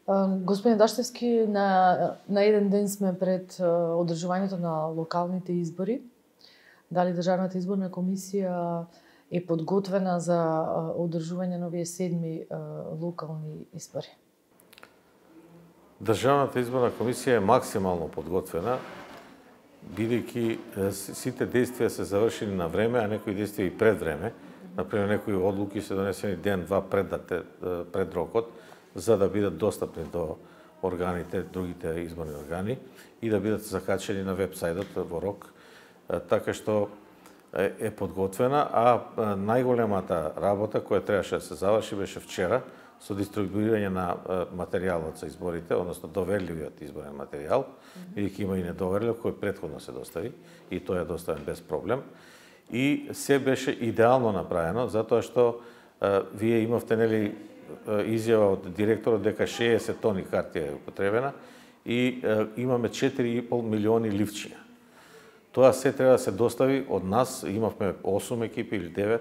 Господин Даштевски, на еден ден сме пред одржувањето на локалните избори. Дали Државната изборна комисија е подготвена за одржување на овие 7 локални избори? Државната изборна комисија е максимално подготвена, бидејќи сите действија се завршени на време, а некои действија и пред време. Например, некои одлуки се донесени ден-два пред рокот, за да бидат достапни до органите, другите изборни органи и да бидат закачени на веб-сајтот во рок, така што е подготвена, а најголемата работа која требаше да се заврши беше вчера со дистрибуирање на материјалот за изборите, односно доверливиот изборен материјал, бидејќи има и недоверлив кој претходно се достави и тој е доставен без проблем. И се беше идеално направено, затоа што вие имавте нели изјава од директорот дека 60 тони хартија е употребена и имаме 4,5 милиони ливчиња. Тоа се треба да се достави од нас, имавме 8 екипи или 9,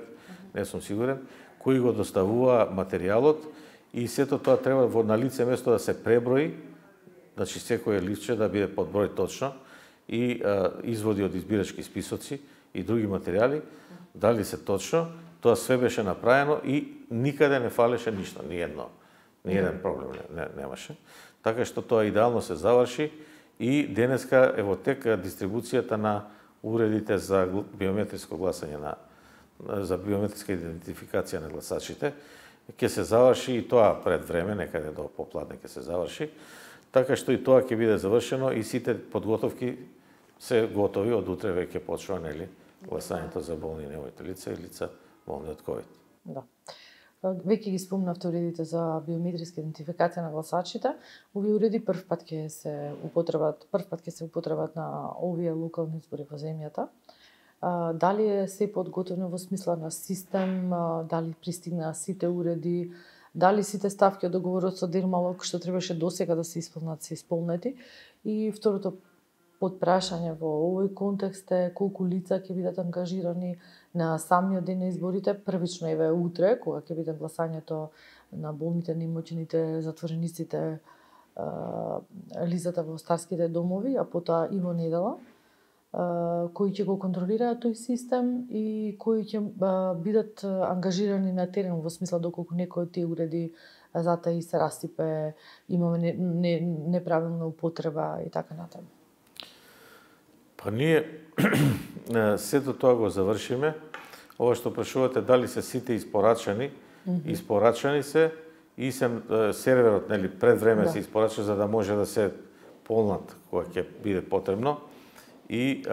не сум сигурен, кои го доставува материјалот и сето тоа треба на лице место да се преброи, значи секој ливче да биде подброј точно и изводи од избирачки списоци и други материјали, дали се точно, тоа све беше направено и никаде не фалеше ништо, ни еден проблем немаше. Така што тоа идеално се заврши и денеска е во тек дистрибуцијата на уредите за биометриско гласање за биометриска идентификација на гласачите. Ќе се заврши и тоа пред време, некаде до попладне ќе се заврши. Така што и тоа ќе биде завршено и сите подготовки се готови, од утре веќе почва нели гласањето за болни и немоите лица и лица болни од ковид. Да. Веќе ги спомнавте уредите за биометриска идентификација на гласачите. Овие уреди прв пат ќе се употребат на овие локални избори во земјата. Дали е се подготвено во смисла на систем, дали пристигнаа сите уреди, дали сите ставки од договорот со Дирмалок што требаше досега да се исполнат се исполнети? И второто подпрашање во овој контекст е колку лица ќе бидат ангажирани на самиот ден на изборите, првично еве утре, кога ќе биде гласањето на болните, неимоќените, затворениците, лицата во старските домови, а потоа и во недела, кои ќе го контролираат тој систем и кои ќе бидат ангажирани на терен, во смисла доколку некој од тие уреди затаи се расипе, имаме неправилна употреба и така натаму. Па ние сето тоа го завршиме. Ова што прашувате дали се сите испорачани, испорачани се и се серверот нели пред време се испорача за да може да се полнат кога ќе биде потребно. И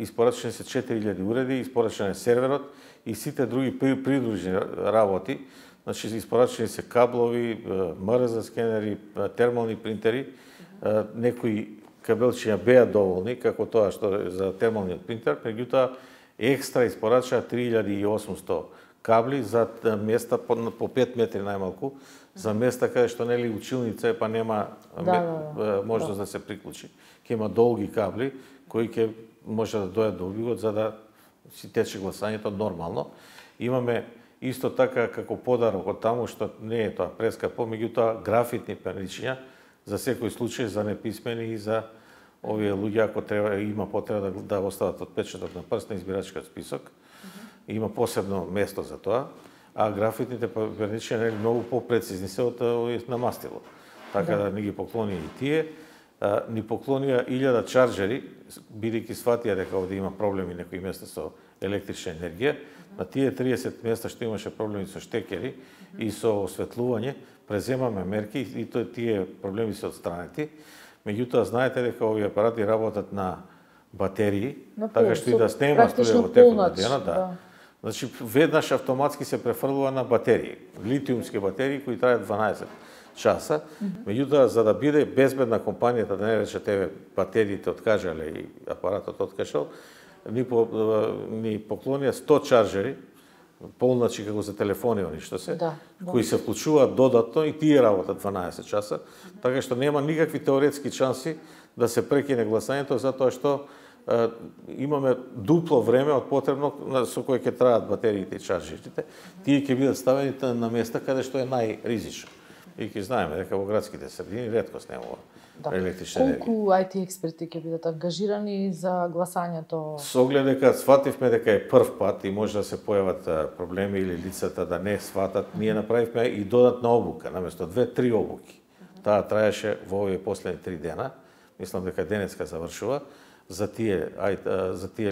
испорачани се 4000 уреди, испорачан е серверот и сите други придружни работи. Значи испорачани се каблови, МРЗ скенери, термални принтери, некои кабелчиња беа доволни, како тоа што е за термалниот принтер, меѓутоа екстра испорачаа 3800 кабли за места по 5 метри најмалку, за места каде што нели училница па нема можност да се приклучи. Ќе има долги кабли кои ќе може да дојдат до обивот за да си тече гласањето нормално. Имаме исто така како подарок од таму што не е тоа прескапо, меѓутоа графитни перничиња за секој случај за неписмени и за овие луѓе ако има потреба да остават отпечаток на прст на избирачкиот список. Има посебно место за тоа, а графитните перничиња нели многу попрецизни се од на мастило. Така да ни ги поклони и тие. Ни поклонија 1000 чарџери, бидејќи сватија дека овде има проблеми некои места со електрична енергија. На тие 30 места што имаше проблеми со штекери и со осветлување, преземаме мерки и тие проблеми се отстранети. Меѓутоа, знаете дека овие апарати работат на батерии, така што и да снема струја во текот на денот, Значи, веднаш автоматски се префрлува на батерии, литиумски батерии кои трајат 12 часа. Меѓутоа, за да биде безбедна компанијата, да не рече тебе батериите откажале и апаратот откажал, ни поклонија 100 чарџери, полначи како за телефони они што се, кои се вклучуваат додатно и тие работат 12 часа, така што нема никакви теоретски шанси да се прекине гласањето, затоа што имаме дупло време од потребно со кое ќе траат батериите и чарџерите. Тие ќе бидат ставени на места каде што е најризично. и ќе знаеме дека во градските средини ретко снемува електрична енергија. Колку IT експерти ќе бидат ангажирани за гласањето? Со оглед дека свативме дека е прв пат и може да се појават проблеми или лицата да не сватат, ние направивме и додатна обука, наместо 2-3 обуки. Таа траеше во овие последни 3 дена, мислам дека денеска завршува, за тие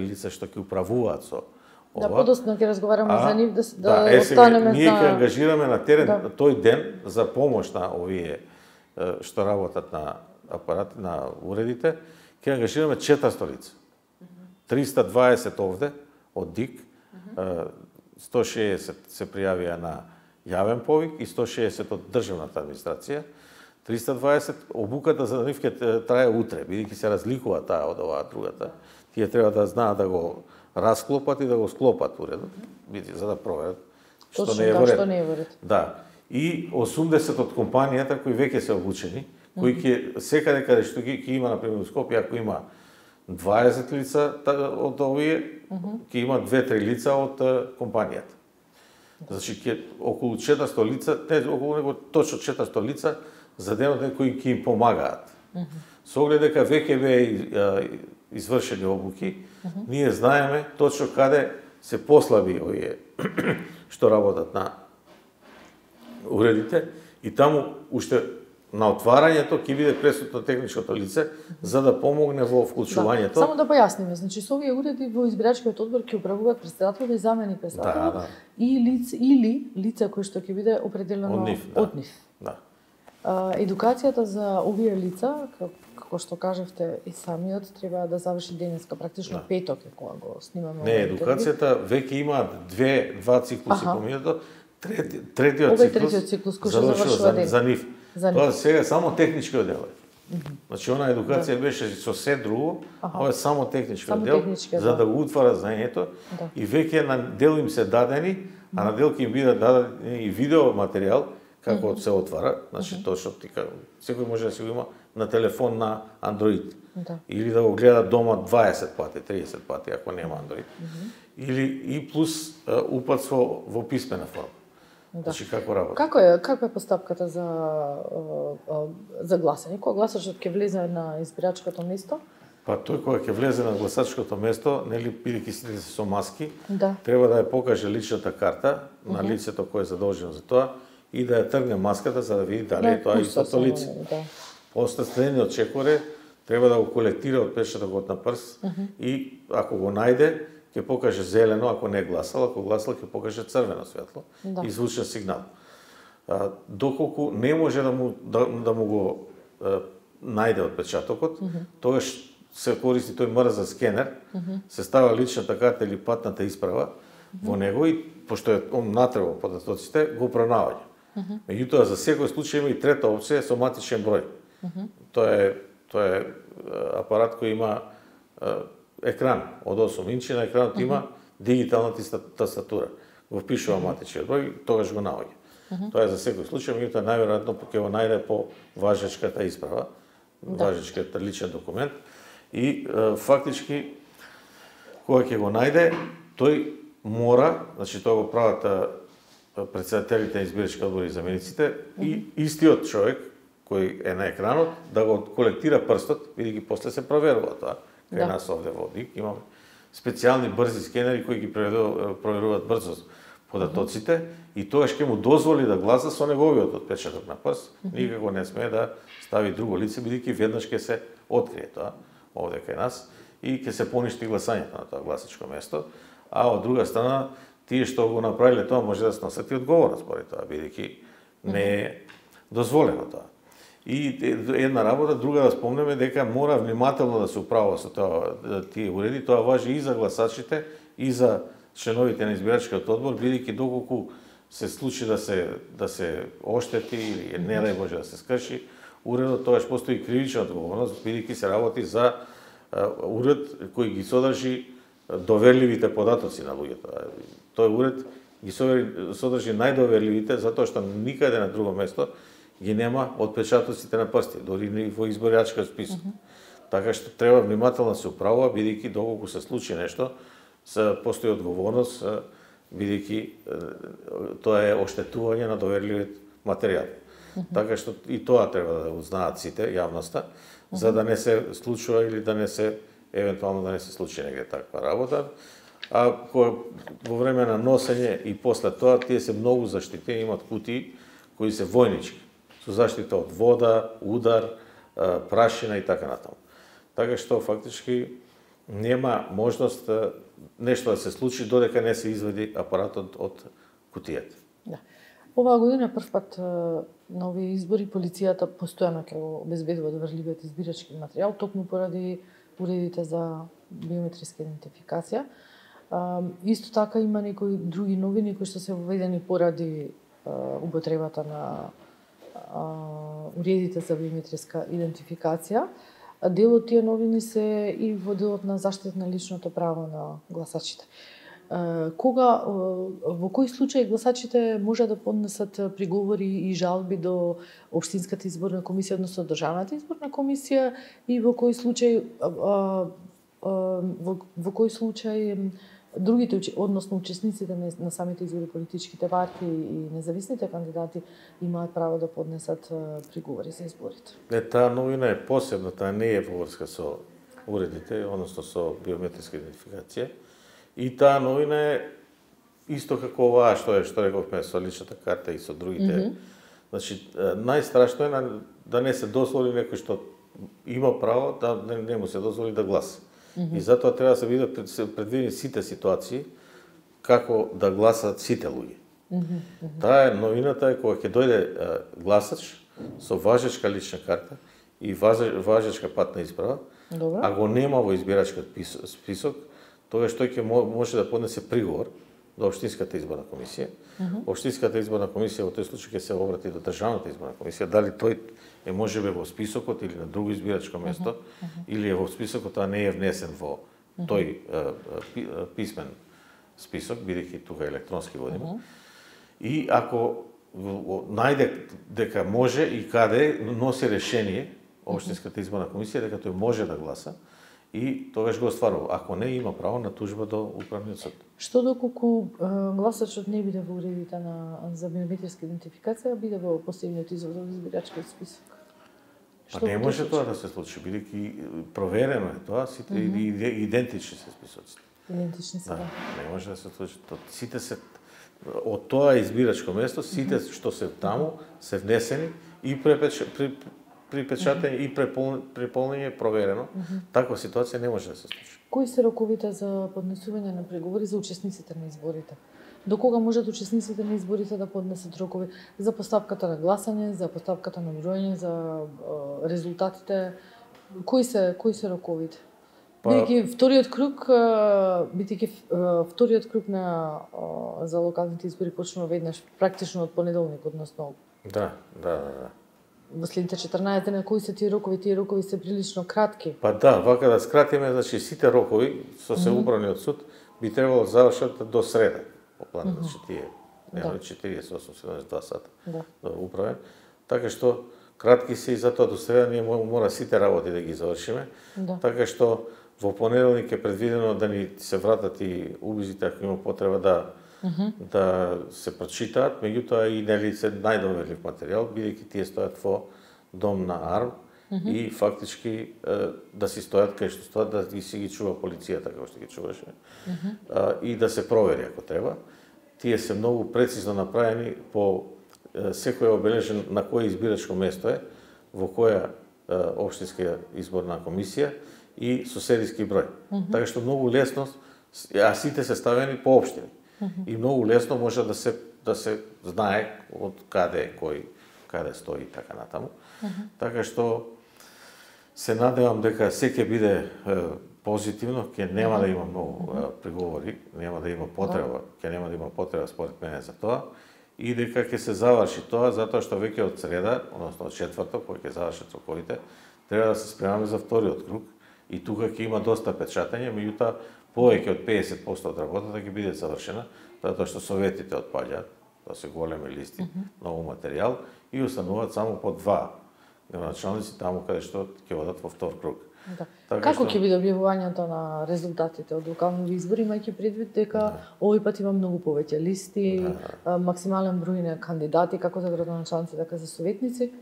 лица што ќе управуваат со ова. Да, подоцна ќе разговараме за нив, да останеме ние ќе ангажираме на терен тој ден за помош на овие што работат на апарати, на уредите, ќе ангажираме 400 лица. 320 овде од ДИК, 160 се пријавија на јавен повик и 160 од државната администрација. 320 обуката за нив ќе трае утре, бидејќи се разликува таа од оваа другата. Тие треба да знаат да го расклопат и да го склопат уредот, за да проверат што не е во ред. Да. И 80 од компанијата кои веќе се обучени, кои ќе секаде каде што ќе има на пример Скопје, ако има 20 лица од овие, ќе има 2-3 лица од компанијата. Значи ќе околу 400 лица, не околу него точно 400 лица за денот кои ќе им помагаат. Со оглед дека веќе беа извршени обуки, ние знаеме точно каде се послаби овие што работат на уредите и таму уште на отварањето ќе биде присутно техничкото лице за да помогне во вклучувањето. Само да појасниме, значи со овие уреди во избирачкиот одбор ќе управуваат председател и заменик председател или лице кои што ќе биде определено од нив. Да. Едукацијата за овие лица, како што кажавте и самиот, треба да заврши денеска, практично петок е кога го снимаме. Не, едукацијата веќе има два циклуси поминато. Третиот циклус кој што завршува за нив. Тоа сега само технички дел е. Значи она едукација беше со се друго, ова е само технички дел за да го утвара знаењето и веќе на дел им се дадени, а на дел ќе им биде дадени и видео материјал како се отвара, значи точно тика секој може да се го има на телефон на Android. Или да го гледа дома 20 пати, 30 пати ако нема Android. Или и плюс упатство во писмена форма. Значи како работи? Каква е постапката за гласање? Кога гласачот ќе влезе на избирачкото место? Па тој кога ќе влезе на гласачкото место, нели бидејќи сите се со маски, треба да ја покаже личната карта на лицето кое е задолжено за тоа и да ја тргне маската за да види дали е тоа истото лице. После следниот чекор треба да го колектира отпечатокот на прст и ако го најде ќе покаже зелено ако не е гласал, ако гласал ќе покаже црвено светло и звучен сигнал. Доколку не може да му го најде отпечатокот, тогаш се користи тој мрза скенер, се става личната карта или патната исправа во него и пошто е он натрево податоците, го пронаоѓа. Меѓутоа за секој случај има и трета опција со матичен број. Тоа е апарат кој има екран од 8 инчи, на екранот има дигитална тастатура. Го впишува матичен број, тогаш го наоѓа. Тоа е за секој случај, меѓутоа најверојатно ќе го најде по важечката исправа, важечкиот личен документ и фактички кога ќе го најде, тој мора, значи тоа го прават председателите на избирачки одбори и замениците и истиот човек кој е на екранот да го колектира прстот, бидејќи после се проверува тоа. Кај нас овде во ДИК имаме специјални брзи скенери кои ги проверуваат брзо податоците и тогаш ќе му дозволи да гласа со неговиот отпечаток на прст, никако не смее да стави друго лице, бидејќи веднаш ќе се открие тоа овде кај нас и ќе се поништи гласањето на тоа гласачко место, а од друга страна тие што го направиле тоа може да сносат и одговорност според тоа, бидејќи не е дозволено тоа. И една работа, друга да спомнеме дека мора внимателно да се управува со тоа тие уреди, тоа важи и за гласачите и за членовите на избирачкиот одбор, бидејќи доколку се случи да се оштети или не дај Боже да се скрши уредот, тогаш постои кривична одговорност, бидејќи се работи за уред кој ги содржи доверливите податоци на луѓето. Тој уред ги содржи најдоверливите затоа што никаде на друго место ги нема отпечатоците на прсти, дори и во избирачкиот список. Така што треба внимателно да се управува, бидејќи доколку се случи нешто, постои одговорност, бидејќи тоа е оштетување на доверливиот материјал. Така што и тоа треба да го знаат сите, јавноста, за да не се случува или да не се евентуално да не се случи негде таква работа. А во време на носење и после тоа тие се многу заштитени, имат кутии кои се војнички, со заштита од вода, удар, прашина и така натаму. Така што фактички нема можност нешто да се случи додека не се извади апаратот од кутијата. Да. Оваа година првпат на овие избори полицијата постојано ќе го обезбедува доврливиот избирачки материјал токму поради уредите за биометриска идентификација. Исто така има некои други новини кои што се воведени поради употребата на уредите за биометриска идентификација. Дел од тие новини се и во делот на заштита на личното право на гласачите. Во кој случај гласачите може да поднесат приговори и жалби до Општинската изборна комисија, односно Државната изборна комисија, и во кој случај другите, односно учесниците на самите избори, политичките партии и независните кандидати имаат право да поднесат приговори за изборите. Таа новина е посебна, таа не е во врска со уредите, односно со биометриска идентификација. И таа новина е исто како оваа што рековме со личната карта и со другите. Значи, најстрашно е да не се дозволи некој што има право да не му се дозволи да гласа. И затоа треба да се бидат предвидени сите ситуации како да гласат сите луѓе. Таа е новината е кога ќе дојде гласач со важечка лична карта и важечка патна исправа, а го нема во избирачкиот список, тогаш тој ќе може да поднесе приговор до Општинската изборна комисија. Општинската изборна комисија во тој случај ќе се обрати до Државната изборна комисија, дали тој е можебе во списокот или на друго избирачко место, или е во списокот, а не е внесен во тој писмен список, бидејќи тука електронски водиме. И ако најде дека може и каде, носи решение Општинската изборна комисија дека тој може да гласа, и тогаш го остварува. Ако не, има право на тужба до управниот суд. Што доколку гласачот не биде во уредите за биометриска идентификација, биде во последниот извод од избирачкиот список? Па не може тоа да се случи, бидејќи проверено е тоа, сите идентични се списоците. Идентични се, да. Не може да се случи. Сите се од тоа избирачко место, сите што се таму се внесени и припечатени и преполнење проверено. Таква ситуација не може да се случи. Кои се роковите за поднесување на преговори за учесниците на изборите? До кога можат учесниците на изборите да поднесат рокови за поставката на гласање, за поставката на броење, за резултатите? Кои се роковите? Бидејќи вториот круг за локалните избори почнува веднаш практично од понеделник, односно. Да. Во следните 14 дена, кои се тие рокови? Тие рокови се прилично кратки. Па да, вака да скратиме, значи сите рокови со се управниот суд би требало да завршат до среда. По план, значи тие нема 48-72 сата да управен. Така што кратки се и затоа до среда ние мора сите работи да ги завршиме. Така што во понеделник е предвидено да ни се вратат и убизите ако има потреба да се прочитаат, меѓутоа и нели се најдоверлив материјал, бидејќи тие стојат во дом на АРМ и фактички да си стојат кај што стојат, да си ги чува полицијата како што ги чуваше и да се провери ако треба. Тие се многу прецизно направени по секој обележен на кој избирачко место е, во која Општинска изборна комисија и со серијски број. Така што многу лесно, а сите се ставени по општини. И многу лесно може да се знае од каде каде стои и така натаму. Така што се надевам дека се ќе биде позитивно, ќе нема да има многу преговори, нема да има потреба, според мене за тоа, и дека ќе се заврши тоа затоа што веќе од среда, односно од четврток, кога ќе завршат роковите, треба да се спремаме за вториот круг и тука ќе има доста печатење, меѓутоа повеќе од 50% од работата ќе биде завршена, затоа што советите отпаѓаат, да се големи листи, многу материјал и остануваат само по 2 градоначалници таму каде што ќе одат во втор круг. Да. Така Како што- ќе биде објавувањето на резултатите од локални избори, имајќи предвид дека овој пат има многу повеќе листи, максимален број на кандидати како за градоначалници, така за советници?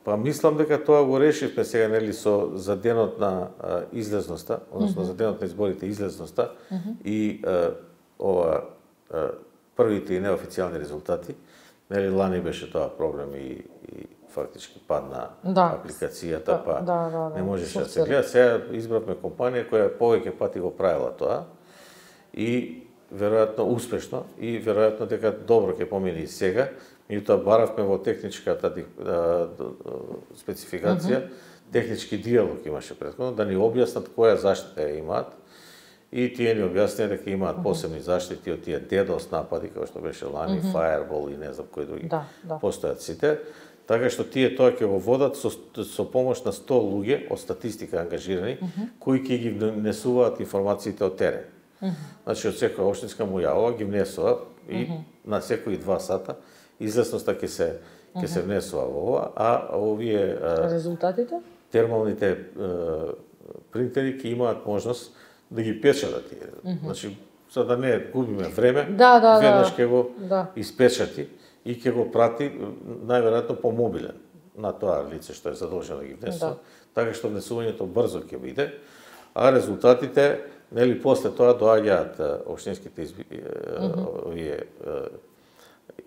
Па мислам дека тоа го решивме сега нели за денот на излезноста, односно за денот на изборите излезноста и ова првите и неофицијални резултати. Нели лани беше тоа проблем и фактички падна апликацијата, па не можеше да се гледа. Сега избравме компанија која повеќе пати го правила тоа и веројатно успешно и веројатно дека добро ќе помине и сега. Меѓутоа баравме во техничката спецификација, технички диалог имаше претходно, да ни објаснат која заштита ја имаат. И тие ни објаснија дека имаат посебни заштити од тие DDoS напади, како што беше лани, Firewall и не знам кои други. Постојат сите. Така што тие тоа ќе го водат со помош на 100 луѓе од статистика ангажирани, кои ќе ги внесуваат информациите од терен. Значи, од секоја општинска мујава ги внесува и на секои 2 сата излесноста ќе се внесува во ова, а овие резултатите? Термалните принтери ќе имаат можност да ги печатат тие. Значи, за да не губиме време, веднаш ќе го испечати и ќе го прати најверојатно по мобилен на тоа лице што е задолжено да ги внесува. Така што внесувањето брзо ќе биде, а резултатите нели после тоа доаѓаат општинските овие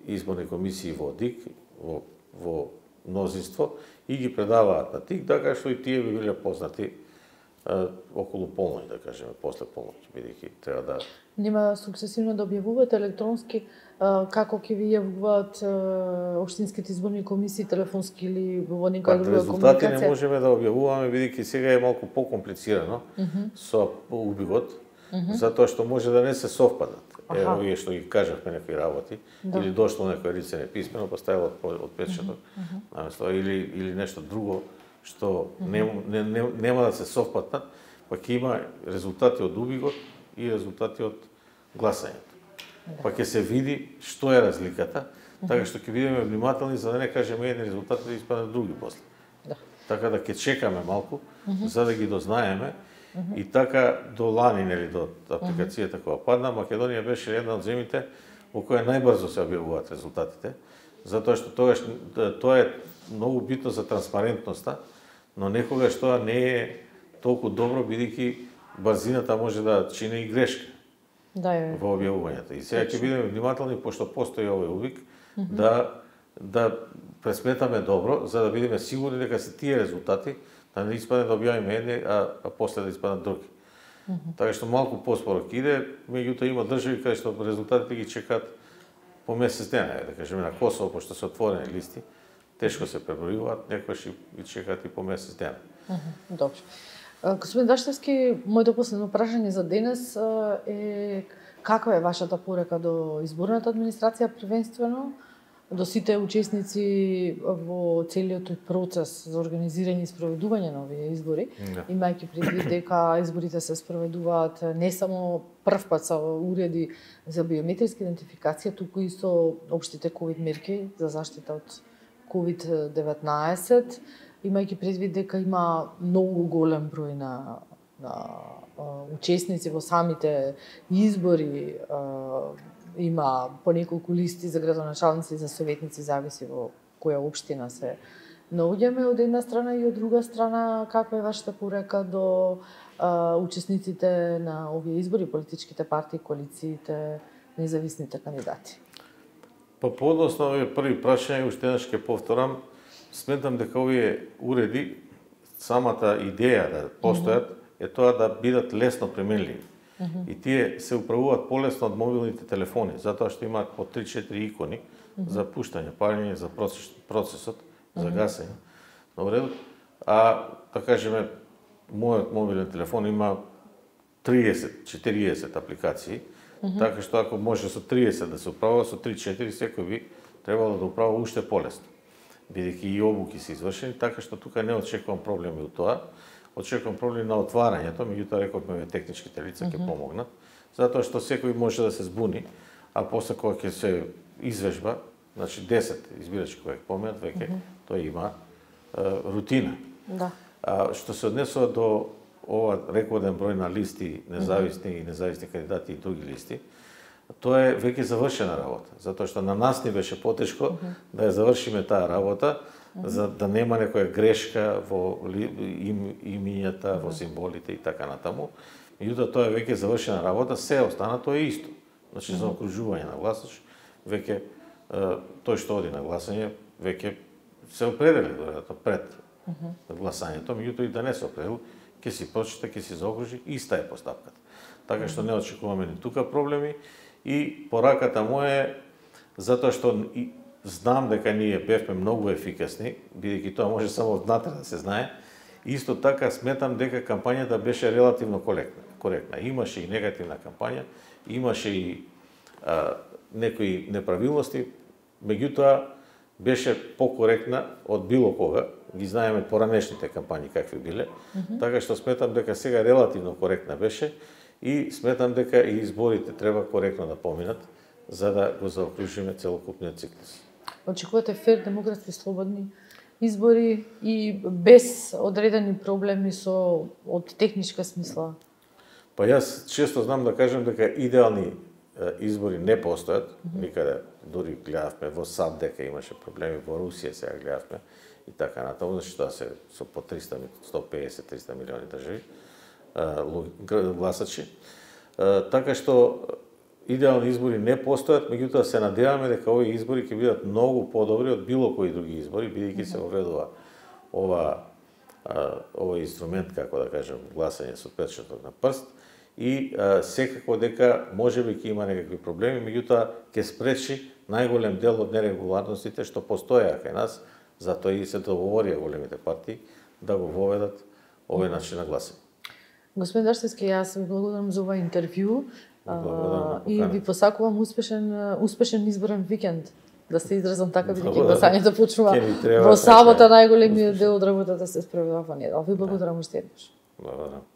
изборни комисии во ДИК, во мнозинство и ги предаваат на ТИК, така што и тие би биле познати околу полноќ, да кажеме, после полноќ, бидејќи треба да... Нема сукцесивно да објавувате електронски како ќе ви јавуваат општинските изборни комисии, телефонски или во некоја друга комуникација? Резултати не можеме да објавуваме, бидејќи сега е малку покомплицирано со убивот, затоа што може да не се совпадат. Овие што ги кажавме некои работи, или дошло некој лице неписмено, па ставило отпечаток, или нешто друго што нема да се совпаднат, па ќе има резултати од убигот и резултати од гласањето. Па ќе се види што е разликата, така што ќе бидеме внимателни за да не кажеме едни резултати да испаднат други после. Така да ќе чекаме малку за да ги дознаеме. И така до лани, нели, до апликацијата која падна, Македонија беше една од земите во која најбрзо се објавуваат резултатите, затоа што тоа е многу битно за транспарентноста, но некогаш тоа не е толку добро, бидејќи брзината може да чини и грешка во објавувањето. И сега ќе бидеме внимателни, пошто постои овој увик, да пресметаме добро, за да бидеме сигурни дека се тие резултати, да не испадне да објавиме едни, а после да испаднат други. Така што малку поспоро ќе иде, меѓутоа има држави каде што резултатите ги чекаат по месец дена, да кажеме на Косово, пошто се отворени листи, тешко се пребројуваат, некојаш ги чекаат и по месец дена. Добро. Господин Даштевски, моето последно прашање за денес е каква е вашата порека до изборната администрација првенствено, до сите учесници во целиот тој процес за организирање и спроведување на овие избори, имајќи предвид дека изборите се спроведуваат не само прв пат со уреди за биометриска идентификација, туку и со општите ковид мерки за заштита од COVID-19, имајќи предвид дека има многу голем број на учесници во самите избори, има по неколку листи за градоначалници и за советници, зависи во која општина се наоѓаме од една страна, и од друга страна каква е вашата порека до учесниците на овие избори, политичките партии, коалициите, независните кандидати? Па по однос на овие први прашања, уште еднаш ќе повторам, сметам дека овие уреди, самата идеја да постојат е тоа да бидат лесно применливи. И тие се управуваат полесно од мобилните телефони, затоа што имаат по 3-4 икони за пуштање, палење, за процесот, за гасење. Добре, да кажеме, мојот мобилен телефон има 30-40 апликации, така што ако може со 30 да се управува, со 3-4 секој би требало да управува уште полесно. Бидејќи и обуки се извршени, така што тука не очекувам проблеми од тоа. Очекувам проблеми на отварањето, меѓутоа рековме техничките лица ќе помогнат, затоа што секој може да се збуни, а после кога ќе се извежба, значи 10 избирачки кои ќе поминат, веќе тој има рутина. Што се однесува до ова рекорден број на листи, независни и независни кандидати и други листи, тоа е веќе завршена работа, затоа што на нас ни беше потешко да ја завршиме таа работа, за да нема некоја грешка во имињата, во символите и така натаму. Меѓутоа тоа е веќе завршена работа, се останато е исто. Значи за окружување на гласач, веќе тој што оди на гласање, веќе се определи веројатно пред гласањето, меѓутоа и да не се определи, ќе си прочита, ќе си заокружи, иста е постапката. Така што не очекуваме ни тука проблеми и пораката моја е затоа што знам дека ние бевме многу ефикасни, бидејќи тоа може само однатре да се знае. Исто така сметам дека кампањата беше релативно коректна. Имаше и негативна кампања, имаше и некои неправилности, меѓутоа беше покоректна од било кога. Ги знаеме поранешните кампањи какви биле, така што сметам дека сега релативно коректна беше и сметам дека и изборите треба коректно да поминат за да го заокружиме целокупниот циклус. Очекувате фер, демократски, слободни избори и без одредени проблеми од техничка смисла? Па јас често знам да кажам дека идеални избори не постојат, никаде, дури гледавме во САД дека имаше проблеми, во Русија сега гледавме и така натаму, значи тоа се со по 150-300 милиони држави гласачи. Така што идеални избори не постојат, меѓутоа се надеваме дека овие избори ќе бидат многу подобри од било кои други избори, бидејќи се воведува овој инструмент, како да кажем, гласање со печатот на прст и секако дека можеби ќе има некакви проблеми, меѓутоа ќе спречи најголем дел од нерегуларностите што постоеа кај нас, затоа и се договорија големите партии да го воведат овој начин на гласање. Господин Дарчевски, јас ви благодарам за ова интервју и ви посакувам успешен изборен викенд. Да се изразам така, бидејќи гласањето почнува во сабота, најголемиот дел од работата се справила во недела. Ви благодарам уште еднаш. Благодарам.